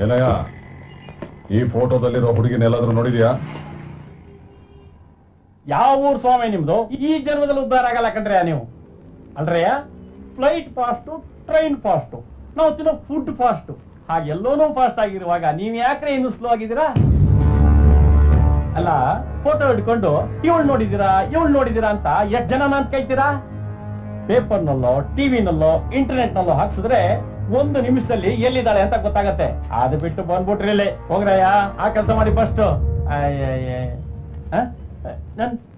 ಏನಯ್ಯ, ಈ ಫೋಟೋದಲ್ಲಿರೋ ಹುಡುಗಿನ ಎಲ್ಲಾದ್ರೂ ನೋಡಿದ್ಯಾ? ಯಾವ ಊರ್ ಸ್ವಾಮಿ ನಿಮ್ದು? ಈ ಜನ್ಮದಲ್ಲಿ ಉದ್ಧಾರ ಆಗಲ್ಲ ಕಣ್ರೆ ನೀವು. ಅಲ್ರಯ್ಯ, ಫ್ಲೈಟ್ ಫಾಸ್ಟು, ಟ್ರೈನ್ ಫಾಸ್ಟು, ನಾವು ತಿನ್ನೋ ಫುಡ್ ಫಾಸ್ಟು, ಹಾಗೆಲ್ಲೋನೂ ಫಾಸ್ಟ್ ಆಗಿರುವಾಗ ನೀವ್ ಯಾಕ್ರೆ ಇನ್ನು ಸ್ಲೋ ಆಗಿದ್ದೀರಾ? ಅಲ್ಲ, ಫೋಟೋ ಹಿಡ್ಕೊಂಡು ಇವಳು ನೋಡಿದೀರಾ ಅಂತ ಎಷ್ಟು ಜನ ಅಂತ ಕೈತೀರಾ? ಪೇಪರ್ನಲ್ಲೋ, ಟಿವಿನಲ್ಲೋ, ಇಂಟರ್ನೆಟ್ ನಲ್ಲೋ ಹಾಕ್ಸಿದ್ರೆ 1 ನಿಮಿಷದಲ್ಲಿ ಎಲ್ಲಿದ್ದಾಳೆ ಅಂತ ಗೊತ್ತಾಗತ್ತೆ. ಅದು ಬಿಟ್ಟು ಬಂದ್ಬಿಟ್ರಿ ಇಲ್ಲಿ. ಹೋಗ್ರಯ್ಯ, ಆ ಕೆಲಸ ಮಾಡಿ ಫಸ್ಟ್.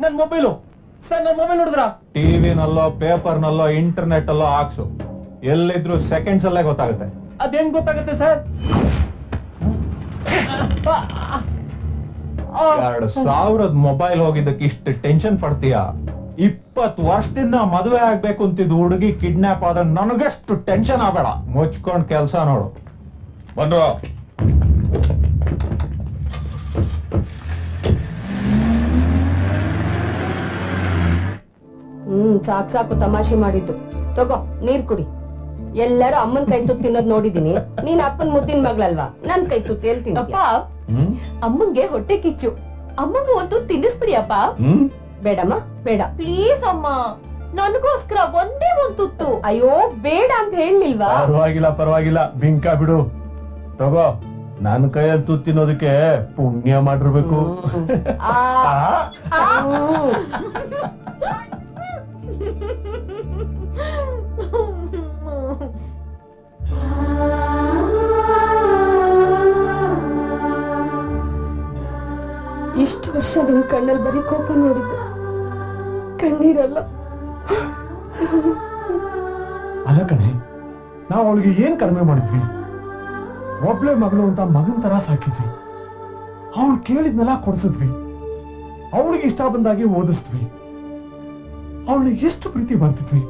ನನ್ ಮೊಬೈಲು ಸರ್, ನನ್ ಮೊಬೈಲ್ ನೋಡಿದ್ರ? ಟಿವಿನಲ್ಲೋ, ಪೇಪರ್ನಲ್ಲೋ, ಇಂಟರ್ನೆಟ್ ಅಲ್ಲೋ ಹಾಕ್ಸು, ಎಲ್ಲಿದ್ರು ಸೆಕೆಂಡ್ಸ್ ಅಲ್ಲೇ ಗೊತ್ತಾಗುತ್ತೆ. ಅದೇನ್ ಗೊತ್ತಾಗುತ್ತೆ ಸರ್? 2000 ಮೊಬೈಲ್ ಹೋಗಿದ್ದಕ್ಕೆ ಇಷ್ಟು ಟೆನ್ಷನ್ ಪಡ್ತೀಯಾ? 20 ವರ್ಷದಿಂದ ಮದುವೆ ಆಗ್ಬೇಕು ಅಂತಿದ್ದು ಹುಡುಗಿ ಕಿಡ್ನಾಪ್ ಆದ್ರೆ ನನಗೆಷ್ಟು ಟೆನ್ಷನ್ ಆಗಬೇಡ. ಮುಚ್ಕೊಂಡ್ ಕೆಲ್ಸ ನೋಡು. ಬಂದ್ರು ಸಾಕು ತಮಾಷೆ ಮಾಡಿದ್ದು. ತಗೋ ನೀರ್ ಕುಡಿ. ಎಲ್ಲರೂ ಅಮ್ಮನ್ ಕೈ ತುತ್ತು ತಿನ್ನೋದ್ ನೋಡಿದೀನಿ, ನೀನ್ ಅಪ್ಪನ್ ಮುದ್ದಿನ ಮಗಳಲ್ವಾ, ನನ್ ಕೈ ತುತ್ತು ಎಲ್ಲಿ ತಿನ್ನಪ್ಪ? ಅಮ್ಮಂಗೆ ಹೊಟ್ಟೆ ಕಿಚ್ಚು, ಅಮ್ಮಂಗ ಒಂದು ತಿನ್ನಿಸ್ಬಿಡಿ ಅಪ್ಪ. ಬೇಡಮ್ಮ ಬೇಡ, ಪ್ಲೀಸ್ ಅಮ್ಮ, ನನಗೋಸ್ಕರ ಒಂದೇ ಒಂದ್ ತುತ್ತು. ಅಯ್ಯೋ ಬೇಡ ಅಂತ ಹೇಳಿಲ್ವಾ? ಪರವಾಗಿಲ್ಲ, ಬಿಂಕ ಬಿಡು. ತಗೋ, ನನ್ ಕೈಯಲ್ಲಿ ತುತ್ತು ತಿನ್ನೋದಕ್ಕೆ ಪುಣ್ಯ ಮಾಡಿರ್ಬೇಕು. ಇಷ್ಟು ವರ್ಷ ನಿನ್ ಕಣ್ಣಲ್ಲಿ ಬರೀ ಕೋಪ ನೋಡಿದ್ದೆ, ಕಣ್ಣೀರಲ್ಲ. ಅಲ್ಲ ಕಣೆ, ನಾವು ಅವಳಿಗೆ ಏನ್ ಕಡಿಮೆ ಮಾಡಿದ್ವಿ? ಒಬ್ಳೆ ಮಗಳು ಅಂತ ಮಗನ್ ತರ ಸಾಕಿದ್ವಿ, ಅವಳು ಕೇಳಿದ್ನೆಲ್ಲ ಕೊಡ್ಸಿದ್ವಿ, ಅವಳಿಗೆ ಇಷ್ಟ ಬಂದಾಗಿ ಓದಿಸ್ದ್ವಿ, ಅವಳಿಗೆ ಎಷ್ಟು ಪ್ರೀತಿ ಬರ್ತಿದ್ವಿ,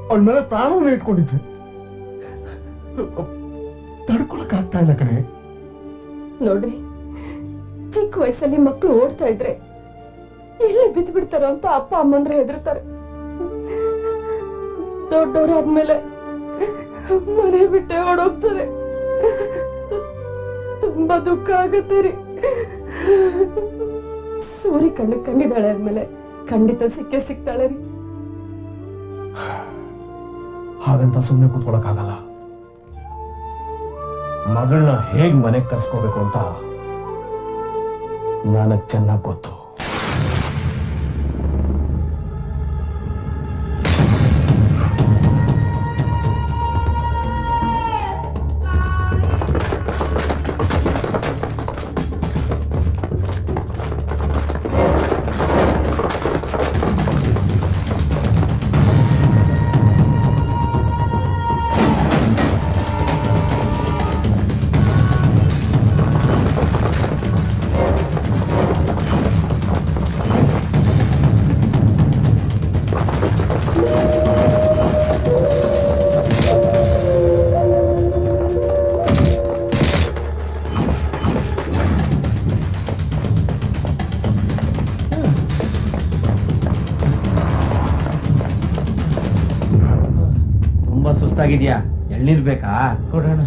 ಅವಳ ಮೇಲೆ ಪ್ರಾಣವನ್ನು ಇಟ್ಕೊಂಡಿದ್ವಿ. ತಡ್ಕೊಳಕ್ ಆಗ್ತಾ ಇಲ್ಲ ಕಣೆ. ನೋಡ್ರಿ, ಚಿಕ್ಕ ವಯಸ್ಸಲ್ಲಿ ಮಕ್ಕಳು ಓಡ್ತಾ ಇದ್ರೆ ಎಲ್ಲಿ ಬಿದ್ದು ಬಿಡ್ತಾರ ಅಂತ ಅಪ್ಪ ಅಮ್ಮಂದ್ರೆ ಹೆದರ್ತಾರೆ. ದೊಡ್ಡವರಾದ್ಮೇಲೆ ಮನೆ ಬಿಟ್ಟೆ ಓಡೋಗ್ತಾರೆ. ತುಂಬಾ ದುಃಖ ಆಗತ್ತೆ ರೀ. ಸೂರಿ ಕಂಡಿದ್ದಾಳೆ ಆದ್ಮೇಲೆ ಖಂಡಿತ ಸಿಗ್ತಾಳೆ ರೀ. ಹಾಗಂತ ಸುಮ್ಮನೆ ಕೂತ್ಕೊಳಕ್ಕಾಗಲ್ಲ. ಮಗಳನ್ನ ಹೇಗ್ ಮನೆಗ್ ಕರ್ಸ್ಕೋಬೇಕು ಅಂತ ನನಗ್ ಚೆನ್ನಾಗ್ ಗೊತ್ತು. ಸುಸ್ತಾಗಿದ್ಯಾ? ಎಳ್ನೀರ್ ಬೇಕಾ? ಕೊಡೋಣ.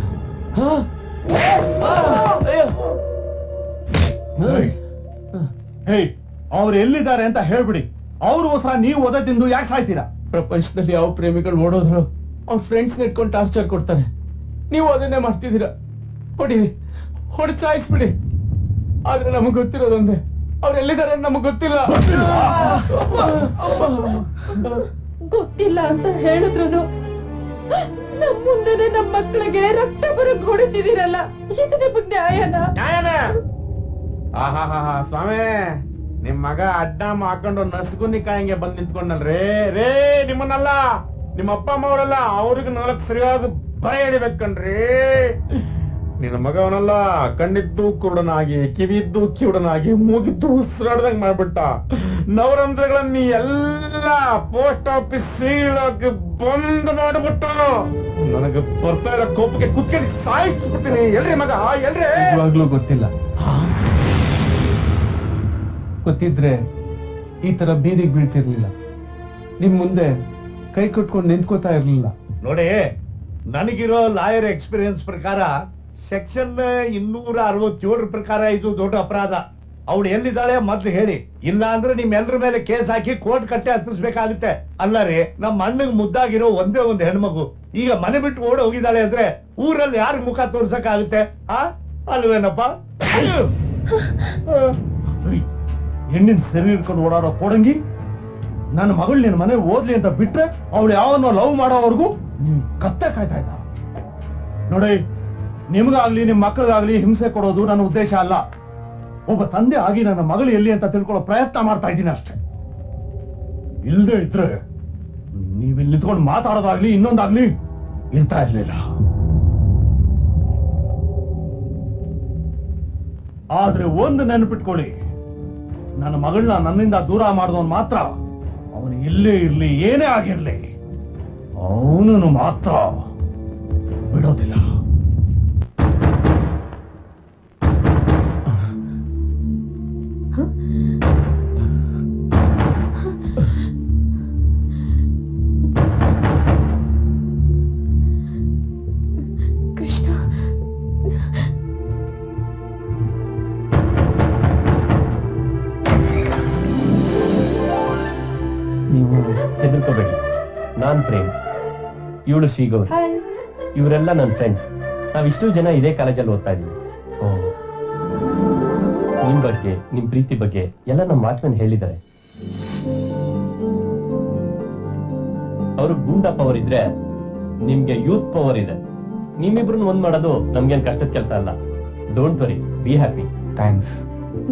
ಅವ್ರು ಎಲ್ಲಿದ್ದಾರೆ ಅಂತ ಹೇಳ್ಬಿಡಿ. ಅವ್ರಿಗೋಸ್ಕರ ನೀವು ಒದ ತಿಂದು ಯಾಕೆ ಸಾಯ್ತೀರಾ? ಪ್ರಪಂಚದಲ್ಲಿ ಯಾವ ಪ್ರೇಮಿಗಳು ಓಡೋದ್ರು ಅವ್ರ ಫ್ರೆಂಡ್ಸ್ ಇಟ್ಕೊಂಡು ಟಾರ್ಚರ್ ಕೊಡ್ತಾರೆ. ನೀವು ಅದನ್ನೇ ಮಾಡ್ತಿದ್ದೀರಾ. ಹೊಡಿ ಸಾಯಿಸ್ಬಿಡಿ. ಆದ್ರೆ ನಮಗ್ ಗೊತ್ತಿರೋದೊಂದೇ, ಅವ್ರು ಎಲ್ಲಿದ್ದಾರೆ ನಮಗ್ ಗೊತ್ತಿಲ್ಲ. ಗೊತ್ತಿಲ್ಲ ಅಂತ ಹೇಳಿದ್ರು ನಮ್ ಮುಂದೆನೆ ನಮ್ ಮಕ್ಕಳಿಗೆ ರಕ್ತ ಬರಕ್ ಹೊಡಿತಿದ್ದೀರಲ್ಲ, ಇದು ನಿಮಗ್ ನ್ಯಾಯನ? ಸ್ವಾಮಿ, ನಿಮ್ ಮಗ ಅಡ್ಡ ಹಾಕೊಂಡು ನಸ್ಗುನಿ ಕಾಯಿಗೆ ಬಂದ್ ನಿಂತ್ಕೊಂಡಲ್ರಿ. ರೇ ನಿಮ್ಮನ್ನಲ್ಲ, ನಿಮ್ಮ ಅಪ್ಪ ಅಮ್ಮ ಅವರಲ್ಲ, ಅವ್ರಿಗೆ 4 ಸರಿಯಾದ ಭಯ ಹಿಡಿಬೇಕನ್ರಿ. ನಿನ್ನ ಮಗವನಲ್ಲ, ಕಣ್ಣಿದ್ದು ಕುರುಡನಾಗಿ, ಕಿವಿದ್ದು ಕಿವುಡನಾಗಿ, ಮೂಗಿದ್ದು ಉಸಿರಾಡ್ದಂಗ್ ಮಾಡ್ಬಿಟ್ಟ. ನವರಂಧ್ರಗಳನ್ನ ಎಲ್ಲ ಪೋಸ್ಟ್ ಆಫೀಸ್ ಸೀಳಾಗಿ ಬಂದ್ ಮಾಡ್ಬಿಟ್ಟ. ನನಗೆ ಬರ್ತಾ ಇರೋ ಕೋಪಕ್ಕೆ ಕುತ್ಕೊಂಡು ಸಾಯಿಸ್ಬಿಡ್ತೀನಿ. ಎಲ್ರಿ ಮಗ, ಎಲ್ರಿ? ನಿಜವಾಗ್ಲೂ ಗೊತ್ತಿಲ್ಲ. ಗೊತ್ತಿದ್ರೆ ಈ ತರ ಬೀದಿಗೆ ಬೀಳ್ತಿರ್ಲಿಲ್ಲ. ನಿಮ್ ಮುಂದೆ ಕೈ ಕಟ್ಕೊಂಡು ನಿಂತ್ಕೋತಾ ಇರ್ಲಿಲ್ಲ. ನೋಡಿ, ನನಗಿರೋ ಲಾಯರ್ ಎಕ್ಸ್ಪೀರಿಯನ್ಸ್ ಪ್ರಕಾರ ಸೆಕ್ಷನ್ 267 ಪ್ರಕಾರ ಇದು ದೊಡ್ಡ ಅಪರಾಧ. ಅವಳು ಎಲ್ಲಿದ್ದಾಳೆ ಮೊದ್ಲು ಹೇಳಿ, ಇಲ್ಲ ಅಂದ್ರೆ ನಿಮ್ಮೆಲ್ಲರ ಮೇಲೆ ಕೇಸ್ ಹಾಕಿ ಕೋರ್ಟ್ ಕಟ್ಟೆ ಹತ್ತಿಸ್ಬೇಕಾಗುತ್ತೆ. ಅಲ್ಲ ರೀ, ನಮ್ಮ ಅಣ್ಣಗ್ ಮುದ್ದಾಗಿರೋ ಒಂದೇ ಒಂದು ಹೆಣ್ಮಗು ಈಗ ಮನೆ ಬಿಟ್ಟು ಓಡ್ ಹೋಗಿದ್ದಾಳೆ ಅಂದ್ರೆ ಊರಲ್ಲಿ ಯಾರಿಗ್ ಮುಖ ತೋರ್ಸಕ್ ಆಗುತ್ತೆ? ಅಲ್ವೇನಪ್ಪ? ಹೆಣ್ಣಿನ ಸರಿ ಇಟ್ಕೊಂಡು ಓಡಾಡೋ ಕೊಡಂಗಿ ನನ್ನ ಮಗಳು ನಿನ್ನ ಮನೆ ಓದ್ಲಿ ಅಂತ ಬಿಟ್ರೆ ಅವಳು ಯಾವನ್ನೋ ಲವ್ ಮಾಡೋವರೆಗೂ ಕತ್ತೆ ಕಾಯ್ತಾ ಇದ್ದ. ನೋಡಿ, ನಿಮ್ಗಾಗ್ಲಿ ನಿಮ್ ಮಕ್ಕಳಿಗಾಗ್ಲಿ ಹಿಂಸೆ ಕೊಡೋದು ನನ್ನ ಉದ್ದೇಶ ಅಲ್ಲ. ಒಬ್ಬ ತಂದೆ ಆಗಿ ನನ್ನ ಮಗಳು ಎಲ್ಲಿ ಅಂತ ತಿಳ್ಕೊಳ್ಳೋ ಪ್ರಯತ್ನ ಮಾಡ್ತಾ ಇದ್ದೀನಿ ಅಷ್ಟೇ. ಇಲ್ದೇ ಇದ್ರೆ ನೀವಿಲ್ಲಿ ನಿಂತ್ಕೊಂಡು ಮಾತಾಡೋದಾಗ್ಲಿ ಇನ್ನೊಂದಾಗ್ಲಿ ಇರ್ತಾ ಇರ್ಲಿಲ್ಲ. ಆದ್ರೆ ಒಂದು ನೆನಪಿಟ್ಕೊಳ್ಳಿ, ನನ್ನ ಮಗಳನ್ನ ನನ್ನಿಂದ ದೂರ ಮಾಡಿದವನು ಮಾತ್ರ, ಅವನು ಇಲ್ಲೇ ಇರ್ಲಿ ಏನೇ ಆಗಿರ್ಲಿ, ಅವನನ್ನು ಮಾತ್ರ ಬಿಡೋದಿಲ್ಲ. ನೀವು ಹೆದರ್ಕೋಬೇಡಿ, ನಾನ್ ಪ್ರೇಮ್, ಇವಳು ಶ್ರೀಗೌರಿ, ಇವರೆಲ್ಲ ನನ್ನ ಫ್ರೆಂಡ್ಸ್. ನಾವಿಷ್ಟು ಜನ ಇದೇ ಕಾಲೇಜಲ್ಲಿ ಓದ್ತಾ ಇದೀವಿ. ನಿಮ್ ಬಗ್ಗೆ, ನಿಮ್ ಪ್ರೀತಿ ಬಗ್ಗೆ ಎಲ್ಲ ನಮ್ಮ ವಾಚ್ಮನ್ ಹೇಳಿದ್ದಾರೆ. ಅವರು ಗೂಂಡಾ ಪವರ್ ಇದ್ರೆ ನಿಮ್ಗೆ ಯೂತ್ ಪವರ್ ಇದೆ. ನಿಮ್ಮಿಬ್ರನ್ನ ಒಂದ್ ಮಾಡೋದು ನಮ್ಗೇನ್ ಕಷ್ಟದ ಕೆಲಸ ಅಲ್ಲ. Don't worry, be happy. Thanks.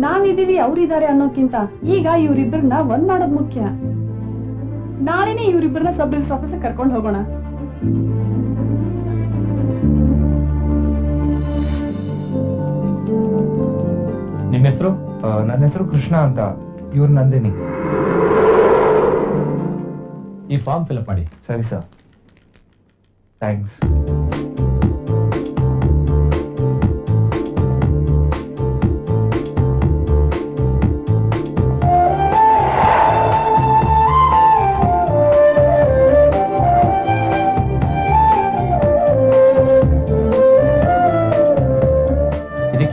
ನಾವಿದೀವಿ ಅವ್ರಿದ್ದಾರೆ ಅನ್ನೋಕ್ಕಿಂತ ಈಗ ಇವ್ರಿಬ್ಬರನ್ನ ಒಂದ್ ಮಾಡೋದ್ ಮುಖ್ಯ. ನಾಳೆನೆ ಇವ್ರಿಬ್ಬರನ್ನ ಸಬ್ ರಿಜಿಸ್ಟರ್ ಆಫೀಸ್ ಕರ್ಕೊಂಡು ಹೋಗೋಣ. ನಿಮ್ಮ ಹೆಸರು? ನನ್ನ ಹೆಸರು ಕೃಷ್ಣ ಅಂತ, ಇವ್ರು ನಂದಿನಿ. ಈ ಫಾರ್ಮ್ ಫಿಲ್ ಮಾಡಿ. ಸರಿ ಸರ್, ಥ್ಯಾಂಕ್ಸ್.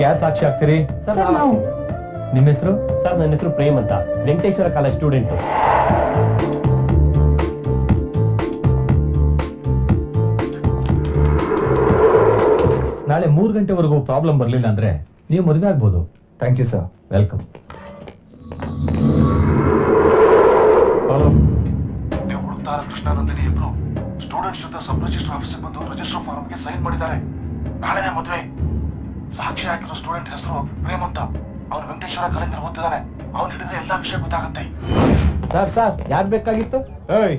ಯಾರು ಸಾಕ್ಷಿ ಆಗ್ತೀರಿ? ಸರ್, ನಾವು. ನಿಮ್ಮ ಹೆಸರು? ಸರ್, ನನ್ನ ಹೆಸರು ಪ್ರೇಮ್ ಅಂತ, ವೆಂಕಟೇಶ್ವರ ಕಾಲೇಜ್ ಸ್ಟೂಡೆಂಟ್. ನಾಳೆ 3 ಗಂಟೆವರೆಗೂ ಪ್ರಾಬ್ಲಮ್ ಬರ್ಲಿಲ್ಲ ಅಂದ್ರೆ ನೀವು ಮದುವೆ ಆಗ್ಬೋದು. Thank you sir. Welcome. Hello, ನೀವು ಹುಡುಕ್ತಾರ ಕೃಷ್ಣ ನಂದಿನಿ ಇಬ್ರು ಸ್ಟೂಡೆಂಟ್ಸ್ ಜೊತೆ ಸಬ್ ರಿಜಿಸ್ಟರ್ ಆಫೀಸಿಗೆ ಬಂದು ರಿಜಿಸ್ಟರ್ ಫಾರ್ಮ್ಗೆ ಸೈನ್ ಮಾಡಿದ್ದಾರೆ. ನಾಳೆನೇ ಮದುವೆ. ಸಾಕ್ಷಿ ಹಾಕಿರೋ ಸ್ಟೂಡೆಂಟ್ ಹೆಸರು ಪ್ರೇಮ್ ಅಂತ. ಅವನು ವೆಂಕಟೇಶ್ವರ ಕಾಲೇಜಲ್ಲಿ ಓದ್ತಿದ್ದಾನೆ. ಅವನು ಹಿಡಿದ್ರೆ ಎಲ್ಲಾ ವಿಷಯ ಗೊತ್ತಾಗುತ್ತೆ. ಸರ್ ಯಾರ್ ಬೇಕಾಗಿತ್ತು? ಏಯ್,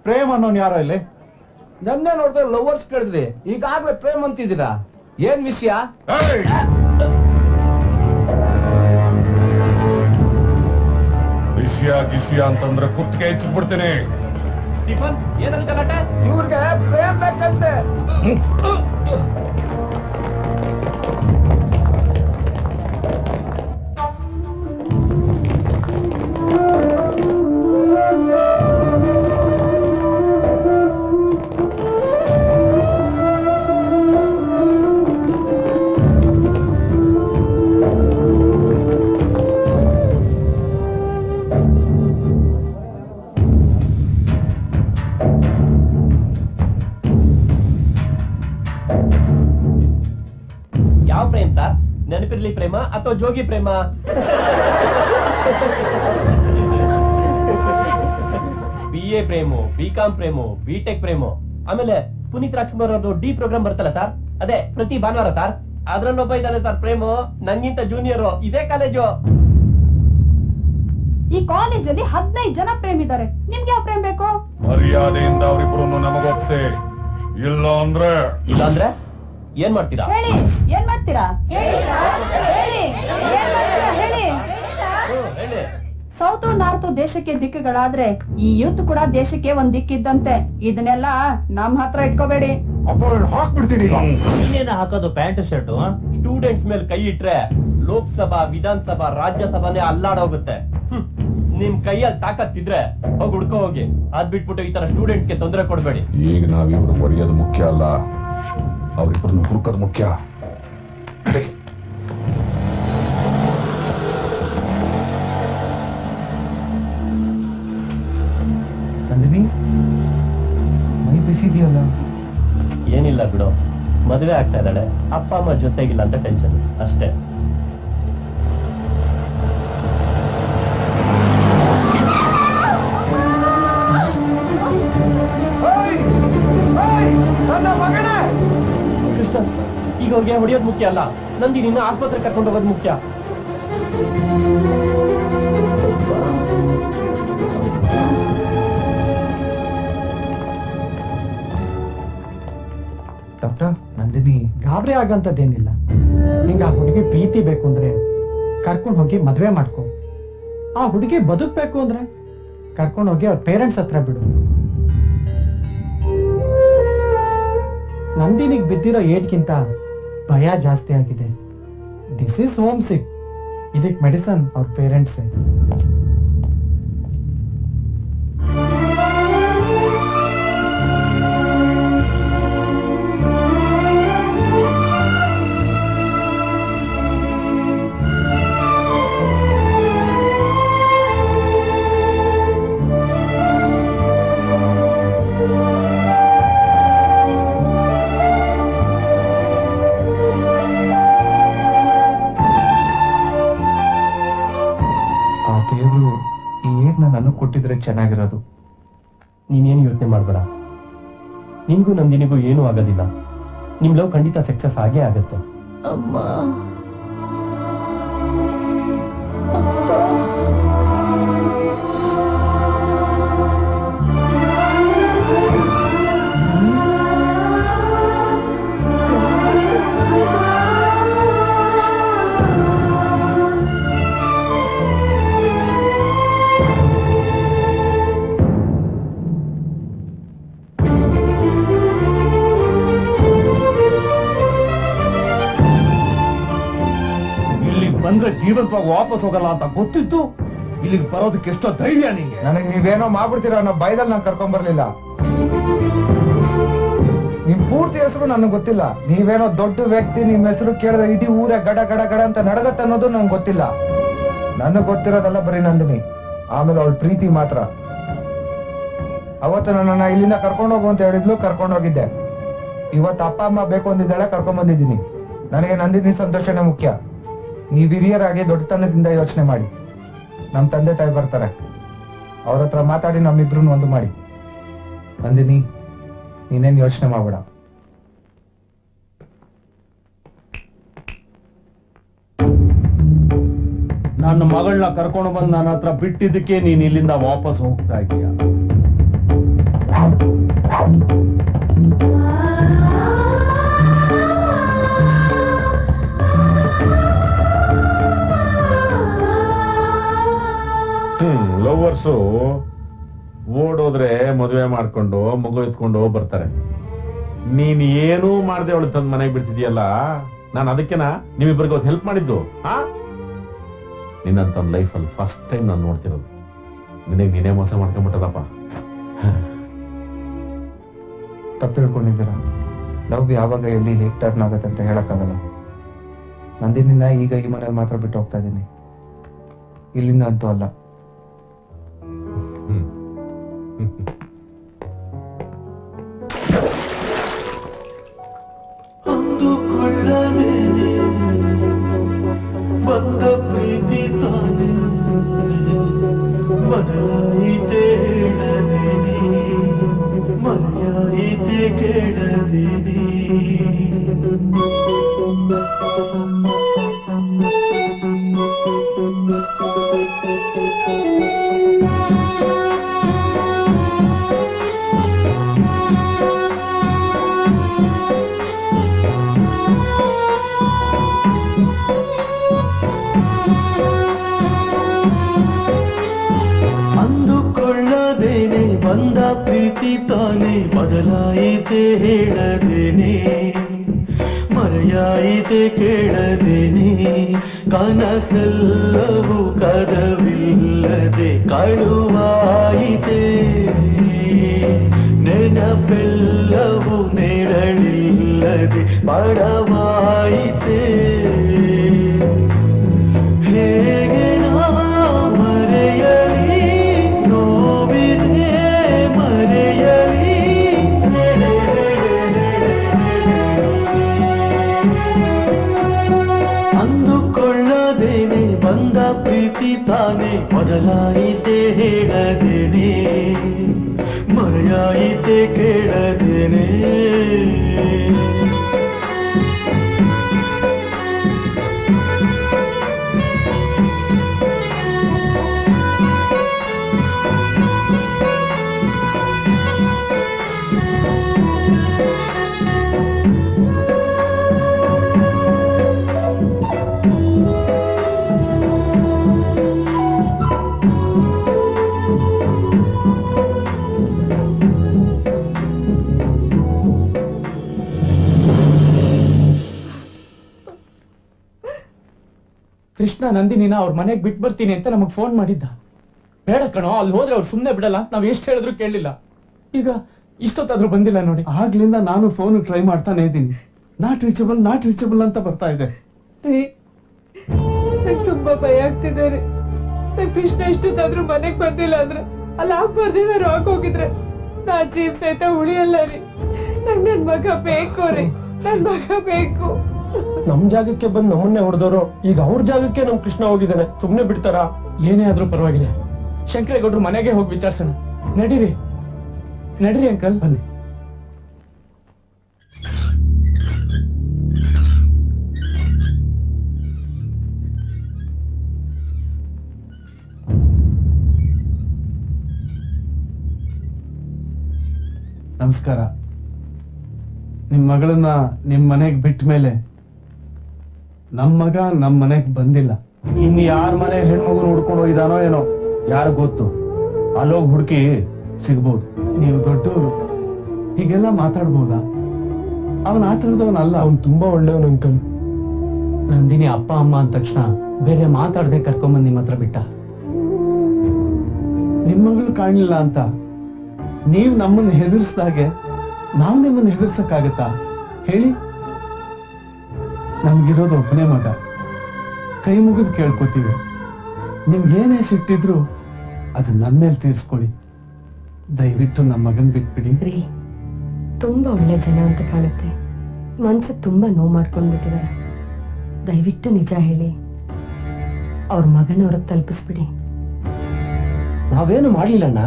ಪ್ರೇಮ್ ಅನ್ನೋನ್ ಯಾರೋ ಇಲ್ಲಿ? ನನ್ನೇ ನೋಡಿದ್ರೆ ಲವರ್ಸ್ ಕೇಳಿದ್ರಿ, ಈಗಾಗ್ಲೇ ಪ್ರೇಮ್ ಅಂತಿದ್ದೀರಾ. ಏನ್ ವಿಷಯ? ವಿಷಯ ಗಿಷಯ ಅಂತಂದ್ರೆ ಕುತ್ತಿಗೆ ಹೆಚ್ಚಿಬಿಡ್ತೀನಿ. ಟಿಫನ್ ಏನದು ಗಲಾಟೆ? ಇವ್ರಿಗೆ ಪ್ರೇಮ್ ಬೇಕಂತೆ. ಯಾವ ಪ್ರೇಮ್ ಸರ್? ನೆನಪಿರ್ಲಿ ಪ್ರೇಮ ಅಥವಾ ಜೋಗಿ ಪ್ರೇಮ? BA frame, BCom frame, BTech frame, ಆಮೇಲೆ ಪುನೀತ್ ರಾಜ್ಕುಮಾರ್ ಅವ್ರದ್ದು ಡಿ ಪ್ರೋಗ್ರಾಮ್ ಬರ್ತಲ್ಲ ಸರ್, ಅದೇ ಪ್ರತಿ ಭಾನುವಾರ ಸರ್, ಅದ್ರಲ್ಲೊಬ್ಬ ಇದ್ದಾನೆ ಸರ್ ಪ್ರೇಮು, ನಂಗಿಂತ ಜೂನಿಯರ್, ಇದೇ ಕಾಲೇಜು. ಈ ಕಾಲೇಜಲ್ಲಿ 15 ಜನ ಪ್ರೇಮ್ ಇದ್ದಾರೆ. ನಿಮ್ಗೆ ಯಾವ ಪ್ರೇಮ್ ಬೇಕು? ಮರ್ಯಾದೆಯಿಂದ ಅವರಿಬ್ರು ನಮಗೊಪ್ಸಿ. ಇಲ್ಲ ಅಂದ್ರೆ ಏನ್ ಮಾಡ್ತೀರಾ? ಹೇಳಿ, ಏನ್ ಮಾಡ್ತೀರಾ? ಹೇಳಿ, ಏನ್ ಮಾಡ್ತೀರಾ ಹೇಳಿ. ಸೌತ್ ನಾರ್ತ್ ದೇಶಕ್ಕೆ ದಿಕ್ಕುಗಳಾದ್ರೆ ಈ ಯೂತ್ ಕೂಡ ದೇಶಕ್ಕೆ ಒಂದ್ ದಿಕ್ಕಿದ್ದಂತೆ. ಇದನ್ನೆಲ್ಲ ನಮ್ ಹತ್ರ ಇಟ್ಕೋಬೇಡಿ. ಹಾಕ್ಬಿಡ್ತೀನಿ. ನೀನೇನ ಹಾಕೋದು ಪ್ಯಾಂಟ್ ಶರ್ಟ್? ಸ್ಟೂಡೆಂಟ್ಸ್ ಮೇಲೆ ಕೈ ಇಟ್ರೆ ಲೋಕಸಭಾ, ವಿಧಾನಸಭಾ, ರಾಜ್ಯಸಭಾನೇ ಅಲ್ಲಾಡೋಗುತ್ತೆ. ನಿಮ್ ಕೈಯಲ್ಲಿ ತಾಕತ್ತಿದ್ರೆ ಹೋಗಿ ಹುಡ್ಕೋ ಹೋಗಿ. ಅದ್ ಬಿಟ್ಬಿಟ್ಟು ಈ ತರ ಸ್ಟೂಡೆಂಟ್ಸ್ಗೆ ತೊಂದರೆ ಕೊಡ್ಬೇಡಿ. ಈಗ ನಾವಿವ್ರು ಹೊಡೆಯೋದು ಮುಖ್ಯ ಅಲ್ಲ, ಅವ್ರಿಬ್ಬರನ್ನ ಹುಡುಕೋದು ಮುಖ್ಯ. ನಂದಿನಿ, ಮೈ ಬಿಸಿದೆಯಲ್ಲ? ಏನಿಲ್ಲ ಬಿಡು, ಮದುವೆ ಆಗ್ತಾ ಇದ್ದಾಳೆ, ಅಪ್ಪ ಅಮ್ಮ ಜೊತೆಗಿಲ್ಲ ಅಂತ ಟೆನ್ಷನ್ ಅಷ್ಟೇ. ಕೃಷ್ಣ, ಈಗ ಅವ್ರಿಗೆ ಹೊಡೆಯೋದು ಮುಖ್ಯ ಅಲ್ಲ, ನಂದಿನಿನ ಆಸ್ಪತ್ರೆ ಕರ್ಕೊಂಡು ಹೋಗೋದು ಮುಖ್ಯ. ಡಾಕ್ಟರ್, ನಂದಿನಿ ಗಾಬರಿ ಆಗಂತದ್ದೇನಿಲ್ಲ. ನಿಂಗೆ ಆ ಹುಡುಗಿ ಪ್ರೀತಿ ಬೇಕು ಅಂದ್ರೆ ಕರ್ಕೊಂಡು ಹೋಗಿ ಮದ್ವೆ ಮಾಡ್ಕೊ. ಆ ಹುಡುಗಿ ಬದುಕ್ಬೇಕು ಅಂದ್ರೆ ಕರ್ಕೊಂಡು ಹೋಗಿ ಅವ್ರ ಪೇರೆಂಟ್ಸ್ ಹತ್ರ ಬಿಡು. ನಂದಿನಿಗೆ ಬಿದ್ದಿರೋ ಏಟ್ಗಿಂತ ಭಯ ಜಾಸ್ತಿ ಆಗಿದೆ. ದಿಸ್ ಇಸ್ ಹೋಮ್ ಸಿಕ್. ಇದಕ್ಕೆ ಮೆಡಿಸನ್ ಅವ್ರ ಪೇರೆಂಟ್ಸ್. ನನಗೆ ಕೊಟ್ಟಿದ್ರೆ ಚೆನ್ನಾಗಿರೋದು. ನೀನೇನು ಯೋಚನೆ ಮಾಡ್ಬೇಡ, ನಿನ್ಗೂ ನಂದಿನಿಗೂ ಏನೂ ಆಗೋದಿಲ್ಲ. ನಿಮ್ ಲವ್ ಖಂಡಿತ ಸಕ್ಸಸ್ ಆಗೇ ಆಗತ್ತೆ. ಅಮ್ಮ, ಬಂದ್ರೆ ಜೀವಂತವಾಗಿ ವಾಪಸ್ ಹೋಗಲ್ಲ ಅಂತ ಗೊತ್ತಿತ್ತು ಇಲ್ಲಿಗೆ ಬರೋದಕ್ಕೆ ಎಷ್ಟೋ ಧೈರ್ಯ ನಿಂಗೆ. ನನಗೆ ನೀವೇನೋ ಮಾಡ್ಬಿಡ್ತೀರ ಅನ್ನೋ ಭಯದಲ್ಲಿ ನಾನು ಕರ್ಕೊಂಡ್ ಬರ್ಲಿಲ್ಲ. ನಿಮ್ ಪೂರ್ತಿ ಹೆಸರು ನನಗೆ ಗೊತ್ತಿಲ್ಲ. ನೀವೇನೋ ದೊಡ್ಡ ವ್ಯಕ್ತಿ, ನಿಮ್ ಹೆಸರು ಕೇಳಿದ್ರೆ ಇಡೀ ಊರೇ ಗಡ ಗಡ ಗಡ ಅಂತ ನಡಗತ್ತೆ ಅನ್ನೋದು ನಂಗೆ ಗೊತ್ತಿಲ್ಲ. ನನಗ್ ಗೊತ್ತಿರೋದಲ್ಲ ಬರೀ ನಂದಿನಿ, ಆಮೇಲೆ ಅವಳ ಪ್ರೀತಿ ಮಾತ್ರ. ಅವತ್ತು ನನ್ನ ಇಲ್ಲಿಂದ ಕರ್ಕೊಂಡು ಹೋಗು ಅಂತ ಹೇಳಿದ್ಲು, ಕರ್ಕೊಂಡು ಹೋಗಿದ್ದೆ. ಇವತ್ತು ಅಪ್ಪ ಅಮ್ಮ ಬೇಕು ಅಂದಿದ್ದಾಳೆ, ಕರ್ಕೊಂಡ್ ಬಂದಿದ್ದೀನಿ. ನನಗೆ ನಂದಿನಿ ಸಂತೋಷನೇ ಮುಖ್ಯ. ನೀವ್ ಹಿರಿಯರಾಗಿ ದೊಡ್ಡತನದಿಂದ ಯೋಚನೆ ಮಾಡಿ. ನಮ್ ತಂದೆ ತಾಯಿ ಬರ್ತಾರೆ, ಅವ್ರ ಹತ್ರ ಮಾತಾಡಿ ನಮ್ಮಿಬ್ರು ಒಂದು ಮಾಡಿ. ನಂದಿನಿ, ನೀನೇನ್ ಯೋಚನೆ ಮಾಡ್ಬೇಡ. ನನ್ನ ಮಗಳನ್ನ ಕರ್ಕೊಂಡು ಬಂದು ನನ್ನ ಹತ್ರ ಬಿಟ್ಟಿದ್ದಕ್ಕೆ ನೀನ್ ಇಲ್ಲಿಂದ ವಾಪಸ್ ಹೋಗ್ತಾ ಇದೀಯ. ಲವರ್ಸು ಓಡೋದ್ರೆ ಮದುವೆ ಮಾಡ್ಕೊಂಡು ಮಗು ಎತ್ಕೊಂಡು ಬರ್ತಾರೆ. ನೀನ್ ಏನೂ ಮಾಡದೆ ಅವಳು ತಂದ್ ಮನೆಗೆ ಬಿಡ್ತಿದ್ಯಲ್ಲ, ನಾನು ಅದಕ್ಕೆನಾ ನೀವಿಬ್ಬರಿಗೆ ಹೆಲ್ಪ್ ಮಾಡಿದ್ದು. ನಿನ್ನಂತ ಲೈಫಲ್ಲಿ ಫಸ್ಟ್ ಟೈಮ್ ನಾನು ನೋಡ್ತಿರೋದು. ನಿನಗೆ ನೀನೇ ಮೋಸ ಮಾಡ್ಕೊಂಡ್ಬಿಟ್ಟದಪ್ಪ. ತಪ್ಪು ತಿಳ್ಕೊಂಡಿದ್ದೀರ. ಲವ್ ಯಾವಾಗ ಎಲ್ಲಿ ಹೇಗ್ ಟರ್ನ್ ಆಗತ್ತೆ ಅಂತ ಹೇಳಕ್ಕಾಗಲ್ಲ. ನಂದಿನಿನ ಈಗ ಈ ಮನೇಲಿ ಮಾತ್ರ ಬಿಟ್ಟು ಹೋಗ್ತಾ ಇದ್ದೀನಿ, ಇಲ್ಲಿಂದ ಅಂತೂ ಅಲ್ಲ. ಅಂದುಕೊಳ್ಳದೇನೆ ಬಂದ ಪ್ರೀತಿ ತಾನೆ ಬದಲಾಯಿತೆ ಹೇಳದೇನೆ, ಮರೆಯಾಯಿತೆ ಕೇಳದೇನೆ. ಅಂದುಕೊಳ್ಳದೇನೆ ಬಂದ ಪ್ರೀತಿ ತಾನೆ ಬದಲಾಯಿತೆ ಹೇಳದೇನೆ, ಮರೆಯಾಯಿತೆ ಕೇಳದೇನೆ ಕನಸೆಲ್ಲವೂ ಕದವಿಲ್ಲದೆ ಕಳುವಾಯಿತೆ ನೆನಪೆಲ್ಲವೂ ನೆರಳಿಲ್ಲದೆ ಬಡವಾಯಿತೆ ಹೇಗೆ ನಾ ಮರೆಯಲಿ ನೋವಿದೆ ಮರೆಯಲಿ ಅಂದುಕೊಳ್ಳದೇನೆ ಬಂದ ಪ್ರೀತಿ ತಾನೆ ಬದಲಾಯಿತೆ ಹೇಳದೇನೆ ಮರೆಯಾಯಿತೆ ಕೇಳದೇನೆ ಕೃಷ್ಣ ನಂದಿನಿನ ಅವ್ರ ಮನೆಗೆ ಬಿಟ್ಟು ಬರ್ತೀನಿ ಅಂತ ನಮಗ್ ಫೋನ್ ಮಾಡಿದ್ದ. ಬೇಡ ಕಣೋ, ಅಲ್ಲಿ ಹೋದ್ರೆ ಅವ್ರು ಸುಮ್ನೆ ಬಿಡಲ್ಲ, ನಾವ್ ಎಷ್ಟು ಹೇಳಿದ್ರು ಕೇಳಲಿಲ್ಲ. ಈಗ ಇಷ್ಟೊತ್ತಾದ್ರೂ ಬಂದಿಲ್ಲ ನೋಡಿ. ಆಗ್ಲಿಂದ ನಾನು ಫೋನ್ ಟ್ರೈ ಮಾಡ್ತಾನೆ ಇದ್ದೀನಿ. ನಾಟ್ ರೀಚಬಲ್ ಅಂತ ಬರ್ತಾ ಇದೆ. ತುಂಬಾ ಭಯ ಆಗ್ತಿದೆ ರೀ. ಕೃಷ್ಣ ಇಷ್ಟೊತ್ತಾದ್ರೂ ಮನೆಗ್ ಬಂದಿಲ್ಲ ಅಂದ್ರೆ ಅಲ್ಲಿ ಆಗ್ಬಾರ್ದೇನಾರು ಆಗೋಗಿದ್ರೆ ನಾ ಜೀವ ಸಹಿತ ಉಳಿಯಲ್ಲ ರೀ. ನನ್ ಮಗ ಬೇಕು ರೀ, ನನ್ ಮಗ ಬೇಕು. ನಮ್ ಜಾಗಕ್ಕೆ ಬಂದು ನಮ್ಮನ್ನೇ ಹೊಡೆದವರು ಈಗ ಅವ್ರ ಜಾಗಕ್ಕೆ ನಮ್ ಕೃಷ್ಣ ಹೋಗಿದ್ದಾನೆ, ಸುಮ್ನೆ ಬಿಡ್ತಾರ? ಏನೇ ಆದ್ರೂ ಪರವಾಗಿಲ್ಲ, ಶಂಕರೇಗೌಡ್ರು ಮನೆಗೆ ಹೋಗಿ ವಿಚಾರಿಸೋಣ. ನಡೀರಿ ನಡೀರಿ ಅಂಕಲ್. ಬನ್ನಿ. ನಮಸ್ಕಾರ. ನಿಮ್ ಮಗಳನ್ನ ನಿಮ್ ಮನೆಗ್ ಬಿಟ್ಟ ಮೇಲೆ ನಮ್ ಮಗ ನಮ್ ಮನೆಗ್ ಬಂದಿಲ್ಲ. ಇನ್ ಯಾರ ಮನೆ ಹೆಣ್ಮಗು ಹುಡ್ಕೊಂಡು ಹೋಗಿದಾನೋ ಏನೋ ಯಾರು ಗೊತ್ತು. ಅಲ್ಲೋಗಿ ಹುಡುಕಿ ಸಿಗ್ಬೋದು. ನೀವು ದೊಡ್ಡವರು, ಹೀಗೆಲ್ಲ ಮಾತಾಡ್ಬೋದಾ? ಅವನ್ ಆತರದವನಲ್ಲ, ಅವ್ನು ತುಂಬಾ ಒಳ್ಳೆಯವನು ಅಂಕಲ್. ನಂದಿನಿ ಅಪ್ಪ ಅಮ್ಮ ಅಂದ ತಕ್ಷಣ ಬೇರೆ ಮಾತಾಡದೆ ಕರ್ಕೊಂಬಂದ್ ನಿಮ್ ಹತ್ರ ಬಿಟ್ಟ. ನಿಮ್ ಮಗಳು ಕಾಣಲಿಲ್ಲ ಅಂತ ನೀವ್ ನಮ್ಮನ್ನ ಹೆದರ್ಸ್ದಾಗೆ ನಾವ್ ನಿಮ್ಮನ್ನ ಹೆದರ್ಸಕ್ಕಾಗತ್ತಾ ಹೇಳಿ? ನಮ್ಗಿರೋದು ಒಬ್ಬನೇ ಮಗ, ಕೈ ಮುಗಿದು ಕೇಳ್ಕೊತೀವಿ. ನಿಮ್ಗೇನೇ ಸಿಟ್ಟಿದ್ರು ಅದು ನನ್ನ ಮೇಲೆ ತೀರ್ಸ್ಕೊಳ್ಳಿ. ದಯವಿಟ್ಟು ನಮ್ಮ ಮಗನ್ ಬಿಟ್ಬಿಡಿ. ರೀ, ತುಂಬಾ ಒಳ್ಳೆ ಜನ ಅಂತ ಕಾಣುತ್ತೆ. ಮನ್ಸಿಗೆ ತುಂಬಾ ನೋವು ಮಾಡ್ಕೊಂಡ್ಬಿಟ್ಟಿದ್ದಾರೆ. ದಯವಿಟ್ಟು ನಿಜ ಹೇಳಿ, ಅವ್ರ ಮಗನವ್ರಿಗೆ ತಲುಪಿಸ್ಬಿಡಿ. ನಾವೇನು ಮಾಡ್ಲಿಲ್ಲಣ್ಣ.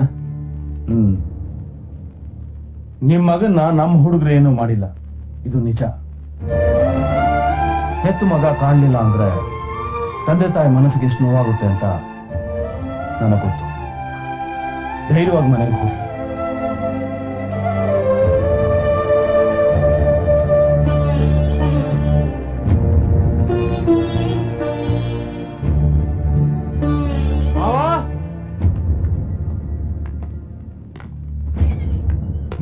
ನಿಮ್ ಮಗನ್ನ ನಮ್ಮ ಹುಡುಗರು ಏನು ಮಾಡಿಲ್ಲ, ಇದು ನಿಜ. ಹೆತ್ತು ಮಗ ಕಾಣಲಿಲ್ಲ ಅಂದ್ರೆ ತಂದೆ ತಾಯಿ ಮನಸ್ಸಿಗೆ ಎಷ್ಟು ನೋವಾಗುತ್ತೆ ಅಂತ ನನಗೆ ಗೊತ್ತು. ಧೈರ್ಯವಾಗಿ ಮನೆಗೆ ಹೋಗಿ.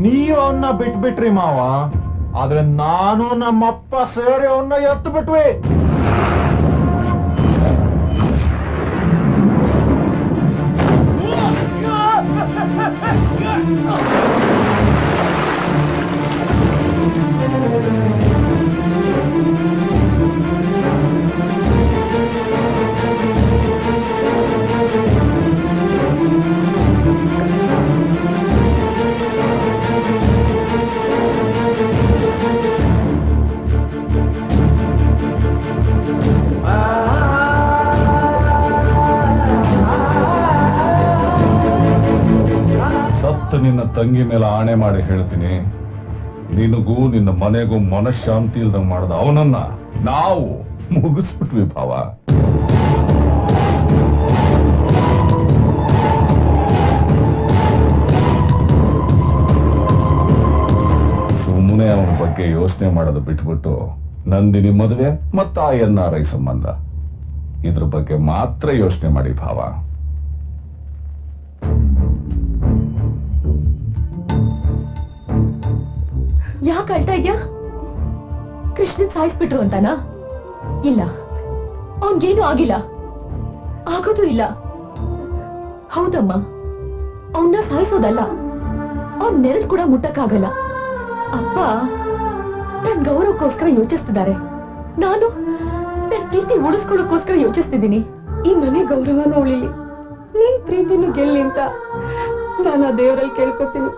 ನೀವು ಅವನ್ನ ಬಿಟ್ಬಿಟ್ರಿ ಮಾವ, ಆದ್ರೆ ನಾನು ನಮ್ಮಪ್ಪ ಸೇರಿ ಅವನ್ನ ಎತ್ತು ಬಿಟ್ವಿ. ನಿನ್ನ ತಂಗಿ ಮೇಲೆ ಆಣೆ ಮಾಡಿ ಹೇಳ್ತೀನಿ, ನಿನಗೂ ನಿನ್ನ ಮನೆಗೂ ಮನಃಶಾಂತಿ ಇಲ್ದಂಗ್ ಮಾಡ್ದ ಅವನನ್ನ ನಾವು ಮುಗಿಸ್ಬಿಟ್ವಿ ಭಾವ. ಸುಮ್ಮನೆ ಅವನ ಬಗ್ಗೆ ಯೋಚನೆ ಮಾಡೋದು ಬಿಟ್ಬಿಟ್ಟು ನಂದಿನಿ ಮದುವೆ ಮತ್ತ NRI ಸಂಬಂಧ ಇದ್ರ ಬಗ್ಗೆ ಮಾತ್ರ ಯೋಚನೆ ಮಾಡಿ ಭಾವ. ಯಾಕೆ ಅಳ್ತಾ ಇದ್ಯಾ? ಕೃಷ್ಣನ್ ಸಾಯಿಸ್ಬಿಟ್ರು ಅಂತಾನಾ? ಇಲ್ಲ, ಅವನ್ಗೇನು ಆಗಿಲ್ಲ, ಆಗೋದು ಇಲ್ಲ. ಹೌದಮ್ಮ, ಅವನ್ನ ಸಾಯಿಸೋದಲ್ಲ, ಅವನ್ ನೆರಳು ಕೂಡ ಮುಟ್ಟಕ್ಕಾಗಲ್ಲ. ಅಪ್ಪ ನನ್ ಗೌರವಕ್ಕೋಸ್ಕರ ಯೋಚಿಸ್ತಿದ್ದಾರೆ, ನಾನು ನನ್ ಪ್ರೀತಿ ಉಳಿಸ್ಕೊಳ್ಳೋಕೋಸ್ಕರ ಯೋಚಿಸ್ತಿದ್ದೀನಿ. ಈ ಮನೆ ಗೌರವನೂ ಉಳಿಲಿ, ನೀನ್ ಪ್ರೀತಿನೂ ಗೆಲ್ಲಿ ಅಂತ ನಾನು ಆ ದೇವರಲ್ಲಿ ಕೇಳ್ಕೊತೀನಿ.